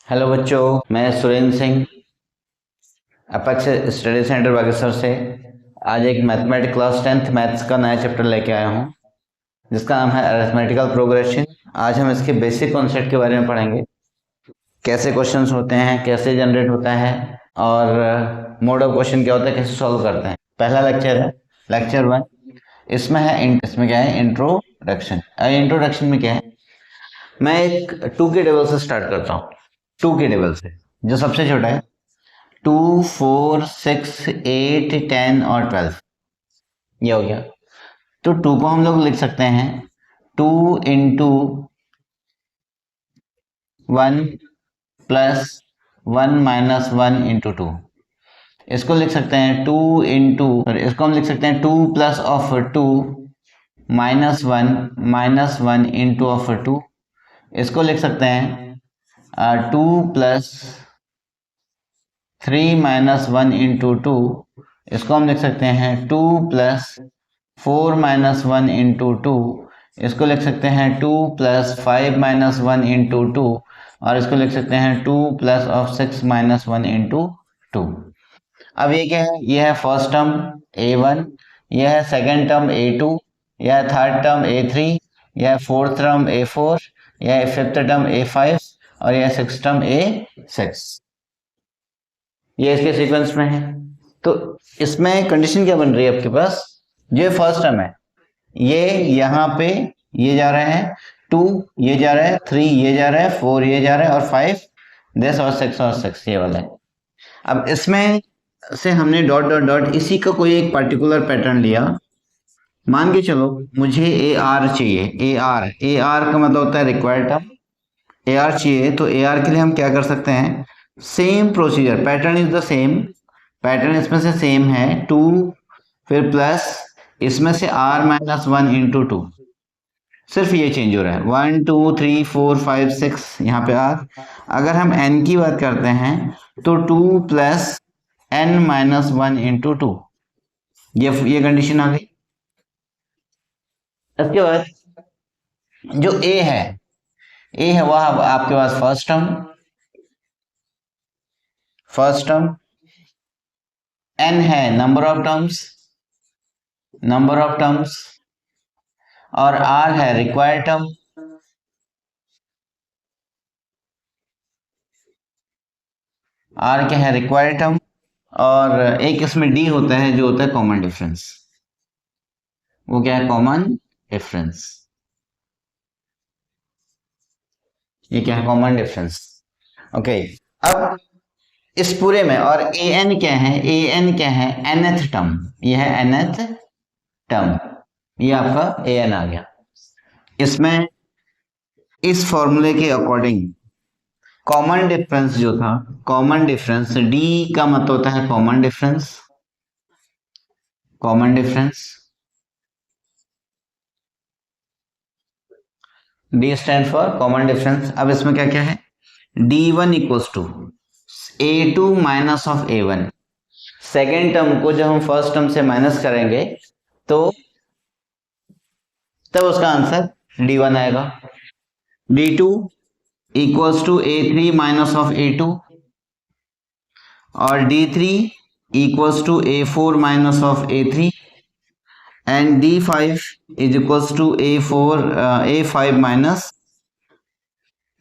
Hello बच्चों, मैं Surendra Singh apex study centre Bageshwar से आज एक मैथमेटिक्स क्लास 10th मैथ्स का नया चैप्टर लेके आया हूँ जिसका नाम है अरिथमेटिकल प्रोग्रेशन। आज हम इसके बेसिक कॉन्सेप्ट के बारे में पढ़ेंगे, कैसे क्वेश्चंस होते हैं, कैसे जनरेट होता है और मोड ऑफ क्वेश्चन क्या होता है, कैसे सॉल्व करते हैं। पहला लेक्चर है लेक्चर 1। इसमें क्या है, इंट्रोडक्शन। इंट्रोडक्शन में क्या है, मैं एक 2 के टेबल से स्टार्ट करता हूँ। 2 के टेबल से जो सबसे छोटा है 2, 4, 6, 8, 10 और 12, ये हो गया। तो 2 को हम लोग लिख सकते हैं 2 इंटू 1 प्लस 1 माइनस 1 इंटू 2। इसको लिख सकते हैं 2 इंटू, इसको हम लिख सकते हैं 2 plus of 2 minus 1 into of 2। इसको लिख सकते हैं 2 प्लस 3 माइनस 1 इंटू 2। इसको हम लिख सकते हैं 2 प्लस 4 माइनस 1 इंटू 2। इसको लिख सकते हैं 2 प्लस 5 माइनस 1 इंटू 2। और इसको लिख सकते हैं 2 प्लस ऑफ 6 माइनस 1 इंटू 2। अब ये क्या है, ये है फर्स्ट टर्म a1, यह है सेकेंड टर्म a2, यह है थर्ड टर्म a3, यह है फोर्थ टर्म a4, यह है फिफ्थ टर्म a5 और यह है सिक्स्थ टर्म a6। ये इसके सीक्वेंस में है। तो इसमें कंडीशन क्या बन रही है आपके पास, जो फर्स्ट टर्म है ये यहाँ पे ये जा रहा है 2, ये जा रहा है 3, ये जा रहा है 4, ये जा रहा है और 5 दिस और 6 ये वाला है। अब इसमें से हमने डॉट डॉट डॉट इसी का कोई एक पर्टिकुलर पैटर्न लिया। मान के चलो मुझे ए आर चाहिए, ए आर का मतलब होता है रिक्वायर्ड टर्म। ए आर चाहिए तो ए आर के लिए हम क्या कर सकते हैं, same procedure, pattern is the same. Pattern इसमें से सेम है 2 फिर प्लस इसमें से r माइनस 1 इंटू 2, सिर्फ ये चेंज हो रहा है 1 2 3 4 5 6 यहाँ पे r। अगर हम n की बात करते हैं तो 2 प्लस n माइनस 1 इंटू 2, ये कंडीशन आ गई। इसके बाद जो a है वह आपके पास फर्स्ट टर्म, n है नंबर ऑफ टर्म्स और r है रिक्वायर्ड टर्म। r क्या है, रिक्वायर्ड टर्म। और एक इसमें d होता है जो होता है कॉमन डिफरेंस। वो क्या है, कॉमन डिफरेंस। ये क्या है, कॉमन डिफरेंस। ओके, अब इस पूरे में और an क्या है, nth टर्म। ये है nth टर्म, ये आपका an आ गया। इसमें इस फॉर्मूले के अकॉर्डिंग कॉमन डिफरेंस जो था, कॉमन डिफरेंस d का मतलब होता है common difference. d stand for common difference. अब इसमें क्या क्या है, d1 equals to a2 minus of a1। Second term को जब हम फर्स्ट टर्म से माइनस करेंगे तो तब उसका आंसर d1 आएगा। d2 equals to a3 minus of a2 और d3 equals to a4 minus of a3 and d5 is equals to a5 minus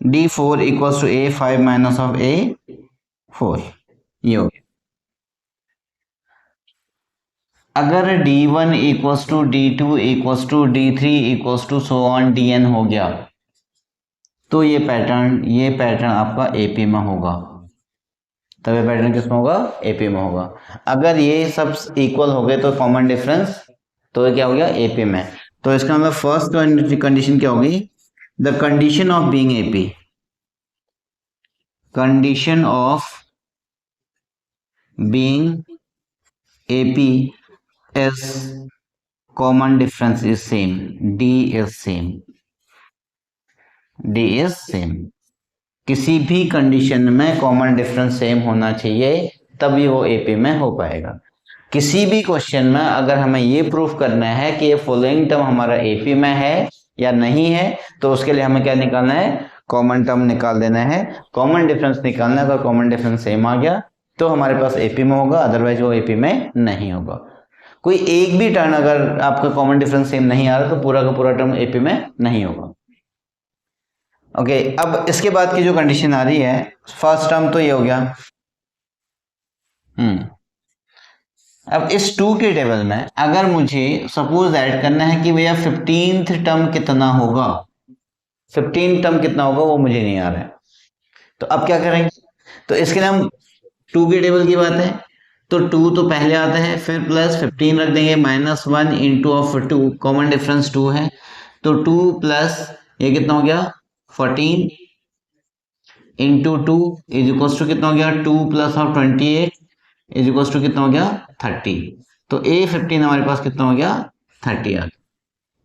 d4 equals to a5 minus of a4। ये हो गया। अगर d1 equals to d2 equals to d3 equals to so on dn हो गया तो ये pattern आपका AP में होगा। तब ये पैटर्न किसमें होगा, AP में होगा। अगर ये सब इक्वल हो गए तो कॉमन डिफरेंस, तो ये क्या हो गया, AP में। तो इसका मतलब फर्स्ट कंडीशन क्या होगी, the condition of being AP, condition of being AP is common difference is same, d is same। किसी भी कंडीशन में कॉमन डिफरेंस सेम होना चाहिए तभी वो AP में हो पाएगा। किसी भी क्वेश्चन में अगर हमें ये प्रूफ करना है कि ये फॉलोइंग टर्म हमारा AP में है या नहीं है तो उसके लिए हमें क्या निकालना है, कॉमन टर्म निकाल देना है, कॉमन डिफरेंस निकालना है। अगर कॉमन डिफरेंस सेम आ गया तो हमारे पास एपी में होगा, अदरवाइज वो एपी में नहीं होगा। कोई एक भी टर्म अगर आपका कॉमन डिफरेंस सेम नहीं आ रहा तो पूरा का पूरा टर्म एपी में नहीं होगा। ओके, अब इसके बाद की जो कंडीशन आ रही है, फर्स्ट टर्म तो ये हो गया। अब इस 2 के टेबल में अगर मुझे सपोज ऐड करना है कि भैया 15th टर्म कितना होगा, 15 टर्म कितना होगा वो मुझे नहीं आ रहा है, तो अब क्या करेंगे? तो इसके लिए हम 2 के टेबल की बात है तो 2 तो पहले आता है, फिर प्लस 15 रख देंगे, -1 इंटू ऑफ 2, कॉमन डिफरेंस 2 है तो 2 प्लस ये कितना हो गया 14 इंटू 2 इज इक्वल्स टू कितना हो गया 2 plus of 28 is equals to कितना हो गया 30। तो A15 हमारे पास कितना हो गया 30 आ गया।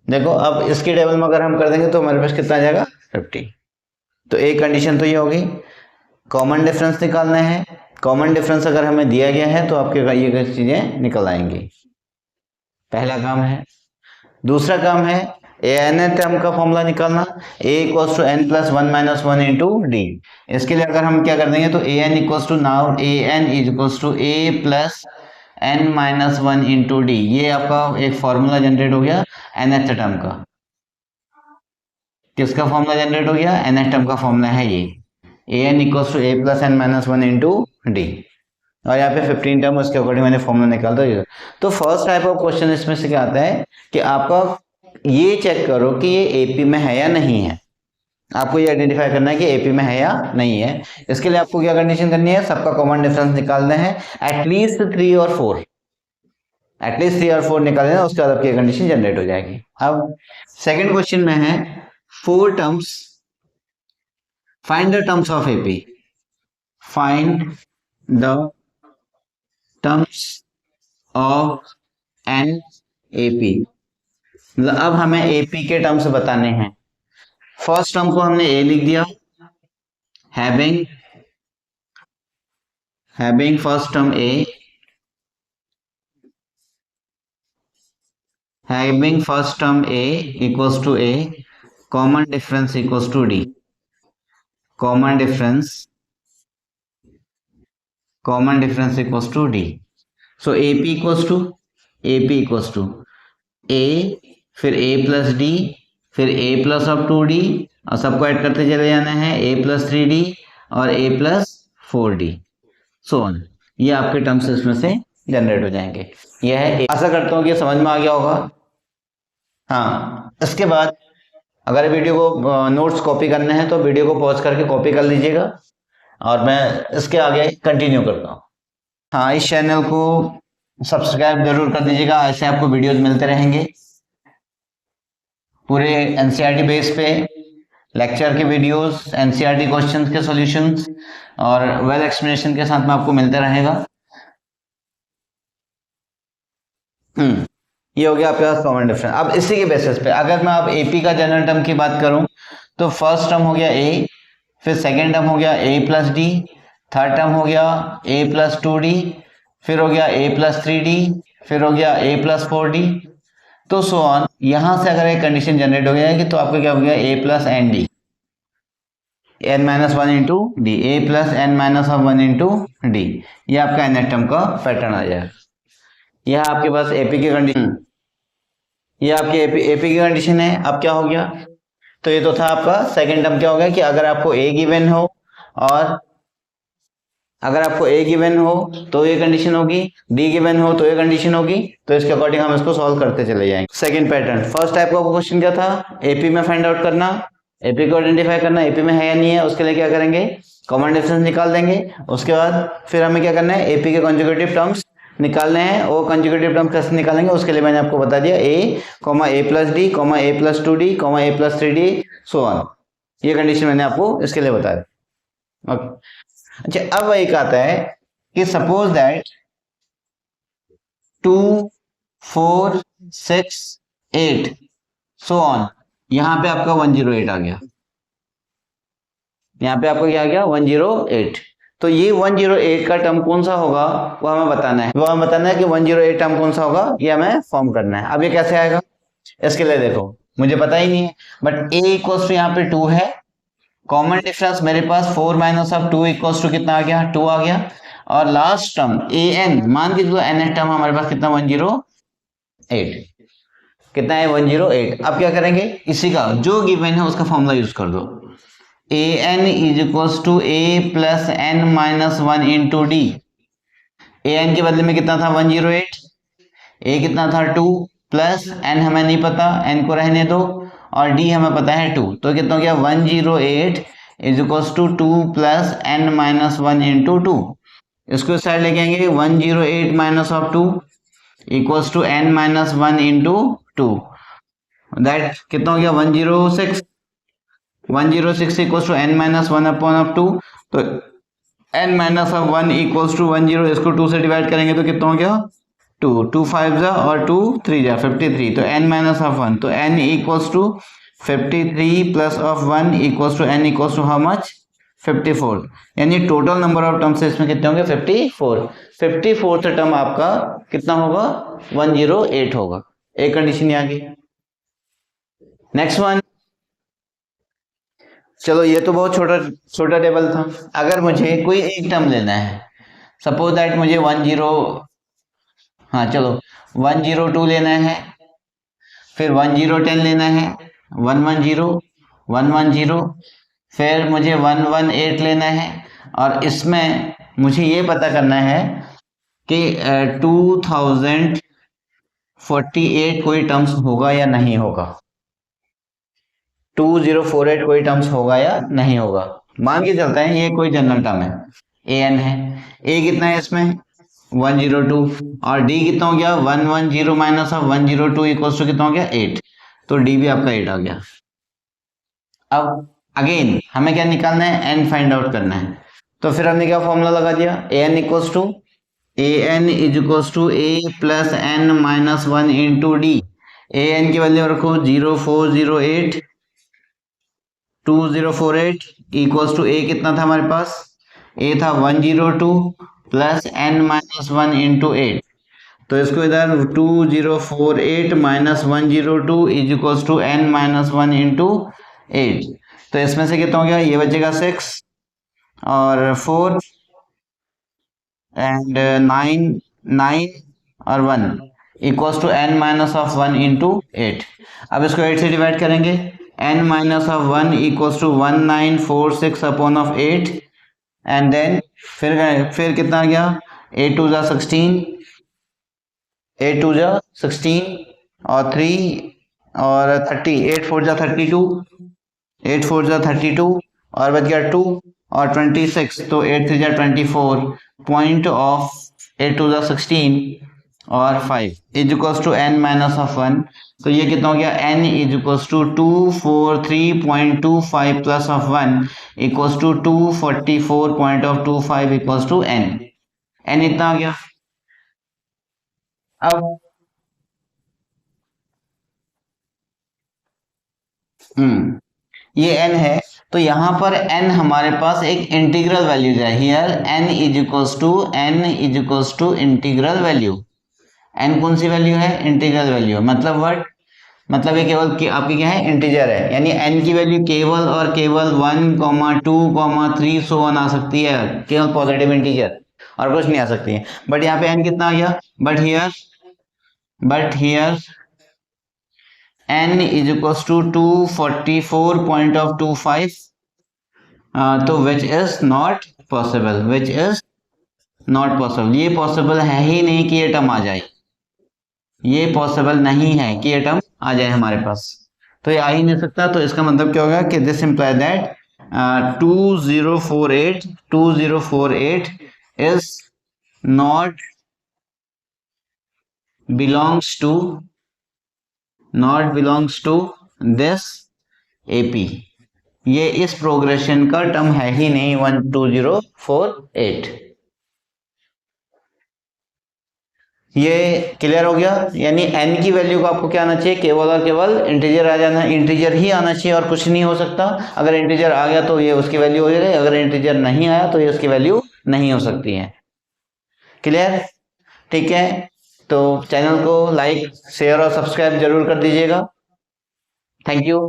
देखो अब इसके टेबल में अगर हम कर देंगे तो हमारे पास कितना आ जाएगा 50। तो एक कंडीशन तो ये होगी, कॉमन डिफरेंस निकालना है। कॉमन डिफरेंस अगर हमें दिया गया है तो आपके ये चीजें निकल आएंगी, पहला काम है। दूसरा काम है एन टर्म का फॉर्मूला निकालना, a equals to n plus 1 minus 1 into d. इसके लिए अगर हम क्या कर देंगे तो a n equals to now a n is equals to a plus n minus 1 into d. ये आपका एक फॉर्मूला जनरेट हो गया nth टर्म का। किसका फॉर्मूला जनरेट हो गया? nth टर्म का फॉर्मूला है ये, a n equals to a plus n minus 1 into d. और यहाँ पे 15 टर्म उसके अकॉर्डिंग मैंने फॉर्मूला निकाल दिया। तो फर्स्ट टाइप ऑफ क्वेश्चन इसमें से क्या आता है कि आपका ये चेक करो कि ये एपी में है या नहीं है। आपको ये आइडेंटिफाई करना है कि एपी में है या नहीं है। इसके लिए आपको क्या कंडीशन करनी है, सबका कॉमन डिफरेंस निकालना है, एटलीस्ट 3 और 4, एटलीस्ट 3 और 4 निकाल देना, उसके बाद आपकी कंडीशन जनरेट हो जाएगी। अब सेकंड क्वेश्चन में है 4 terms, find the terms of AP, find the terms of an AP. मतलब अब हमें एपी के टर्म्स बताने हैं। फर्स्ट टर्म को हमने ए लिख दिया, having first term a, having first term a equals to a, common difference equals to d, common difference equals to d. So AP equals to a, फिर a plus D, फिर a plus of 2d, और सबको add करते चले जाना है, ए plus 3d और ए plus 4d, so on. ये आपके टर्म्स इसमें से जनरेट हो जाएंगे। यह है, आशा करता हूँ कि समझ में आ गया होगा। हाँ, इसके बाद अगर वीडियो को नोट्स कॉपी करने हैं तो वीडियो को पॉज करके कॉपी कर लीजिएगा और मैं इसके आगे कंटिन्यू करता हूँ। हाँ, इस चैनल को सब्सक्राइब जरूर कर दीजिएगा, ऐसे आपको वीडियोज मिलते रहेंगे पूरे एनसीईआरटी बेस पे, लेक्चर के वीडियोस, एनसीईआरटी क्वेश्चंस के सॉल्यूशंस और वेल एक्सप्लेनेशन के साथ में आपको मिलते रहेगा। ये हो गया आपके पास कॉमन डिफरेंस। अब इसी के बेसिस पे अगर मैं अब एपी का जनरल टर्म की बात करूं तो फर्स्ट टर्म हो गया ए, फिर सेकेंड टर्म हो गया a plus D, third term हो गया ए प्लस 2d, फिर हो गया ए प्लस 3d, फिर हो गया ए प्लस 4d, तो सो ऑन। यहां से अगर एक कंडीशन जनरेट हो गया है कि तो आपका क्या हो गया a plus n d, n minus 1 into d, a plus n minus 1 into d, ये आपका nth टर्म का पैटर्न आ जाएगा। यह आपके पास एपी की कंडीशन, ये आपकी एपी की कंडीशन है। अब क्या हो गया, तो ये तो था आपका सेकेंड टर्म। क्या हो गया कि अगर आपको ए गिवन हो और अगर आपको ए गिवन हो तो ये कंडीशन होगी, डी गिवन हो तो ये कंडीशन होगी, तो इसके अकॉर्डिंग हम इसको सॉल्व करते चले जाएंगे। सेकंड पैटर्न, फर्स्ट टाइप का क्वेश्चन क्या था, एपी में फाइंड आउट करना, एपी को आइडेंटिफाई करना, एपी में है या नहीं है, उसके लिए क्या करेंगे, कॉमन डिफरेंस निकाल देंगे। उसके बाद फिर हमें क्या करना है, एपी के कंजुगेटिव टर्म्स निकालने हैं। वो कंजुगेटिव टर्म्स कैसे निकालेंगे उसके लिए मैंने आपको बता दिया, a plus d, a plus 2d, a plus 3d, so on. ये कंडीशन मैंने आपको इसके लिए बताया। अच्छा, अब एक आता है कि सपोज दैट 2 4 6 8 सो ऑन, यहां पे आपका 108 आ गया, यहां पे आपको क्या आ गया 108। तो ये 108 का टर्म कौन सा होगा वो हमें बताना है, कि 108 टर्म कौन सा होगा ये हमें फॉर्म करना है। अब ये कैसे आएगा, इसके लिए देखो मुझे पता ही नहीं है, बट ए इक्वल्स टू यहाँ पे 2 है, कॉमन डिफरेंस मेरे पास 4 माइनस ऑफ 2 इक्वल्स टू कितना आ गया, 2 आ गया। और लास्ट टर्म ए एन, मान के चलो एन टर्म हमारे पास कितना 108, कितना है 108। अब क्या करेंगे, इसी का जो गिवन है उसका फॉर्मूला यूज कर दो। A n is equals to a plus n minus 1 into d. A n के बदले में कितना था 108, ए कितना था 2, प्लस एन हमें नहीं पता, एन को रहने दो, और डी हमें पता है 2, तो कितना हो गया 108 is equals to 2 plus n minus 1 into 2। इसको इस साइड लेके आएंगे, 108 minus of 2 equals to n minus 1 into 2, that कितना हो गया 106। 106 equals to n minus 1 upon of 2, तो n minus of 1 equals to 10, इसको 2 से डिवाइड करेंगे तो कितना हो गया 2, 2 5 जा और 2 3 जा 53, तो n माइनस ऑफ 1, तो n equals to 53 plus of 1 equals to n equals to how much 54, यानी टोटल नंबर ऑफ टर्म्स इसमें कितने होंगे 54। 54th टर्म आपका कितना होगा 108 होगा। एक कंडीशन आ गई। नेक्स्ट वन, चलो ये तो बहुत छोटा छोटा टेबल था। अगर मुझे कोई एक टर्म लेना है, सपोज दैट मुझे 10, चलो 102 लेना है, फिर 1010 लेना है, 110 110, फिर मुझे 118 लेना है, और इसमें मुझे ये पता करना है कि 2048 कोई टर्म्स होगा या नहीं होगा, 2048 कोई टर्म्स होगा या नहीं होगा। मान के चलते हैं ये कोई जनरल टर्म है, ए एन है, ए कितना है इसमें 102, और डी कितना हो गया 110 माइनस ऑफ 102 इक्वल्स टू कितना हो गया 8, तो डी भी आपका 8 आ गया। अब अगेन हमें क्या निकालना है, एन फाइंड आउट करना है, तो फिर हमने क्या फॉर्मूला लगा दिया, a n equals to a n is equals to a plus n minus 1 into d. A n की वैल्यू रखो 0408 2048 इक्वल्स टू ए कितना था हमारे पास, ए था 102 प्लस एन माइनस 1 इंटू 8, तो इसको इधर 2048 minus 102 is equals to n minus 1 into 8, तो इसमें से कितना हो गया, ये बचेगा 6 और 4 एंड 9 और 1 equals to n minus of 1 into 8। अब इसको 8 से डिवाइड करेंगे, n minus of 1 equals to 1946 upon of 8, and then फिर कितना आ गया 8 2 जा 16, 8 2 जा 16 और 3 और 30, 8 4 जा 32, 8 4 जा 32 और बच गया 2 और 26, तो 8 3 जा 24, पॉइंट ऑफ 8 2 जा 16 और 5 is equals to n minus of 1, तो ये कितना हो गया n is equals to 243.25 plus of 1 equals to 244.25 equals to n, n इतना आ गया। अब ये n है, तो यहां पर n हमारे पास एक इंटीग्रल वैल्यू है, here n is equals to integral value. n कौन सी वैल्यू है, इंटीग्रल वैल्यू, मतलब व्हाट, मतलब ये केवल आपकी क्या है इंटीजर है, यानी n की वैल्यू केवल और केवल 1, 2, 3 सो ऑन आ सकती है, केवल पॉजिटिव इंटीजर और कुछ नहीं आ सकती है। बट यहाँ पे n कितना आ गया, but here n is equals to 244.25, तो विच इज नॉट पॉसिबल, ये पॉसिबल है ही नहीं कि ये टर्म आ जाए, ये पॉसिबल नहीं है कि ये टर्म आ जाए हमारे पास, तो ये आ ही नहीं सकता। तो इसका मतलब क्या होगा कि this imply that 2048 is not belongs to this AP, ये इस प्रोग्रेशन का टर्म है ही नहीं 12048। ये क्लियर हो गया, यानी n की वैल्यू को आपको क्या आना चाहिए, केवल और केवल इंटीजर आ जाना, इंटीजर ही आना चाहिए और कुछ नहीं हो सकता। अगर इंटीजर आ गया तो ये उसकी वैल्यू हो जाएगी, अगर इंटीजर नहीं आया तो ये उसकी वैल्यू नहीं हो सकती है। क्लियर, ठीक है, तो चैनल को लाइक शेयर और सब्सक्राइब जरूर कर दीजिएगा। Thank you.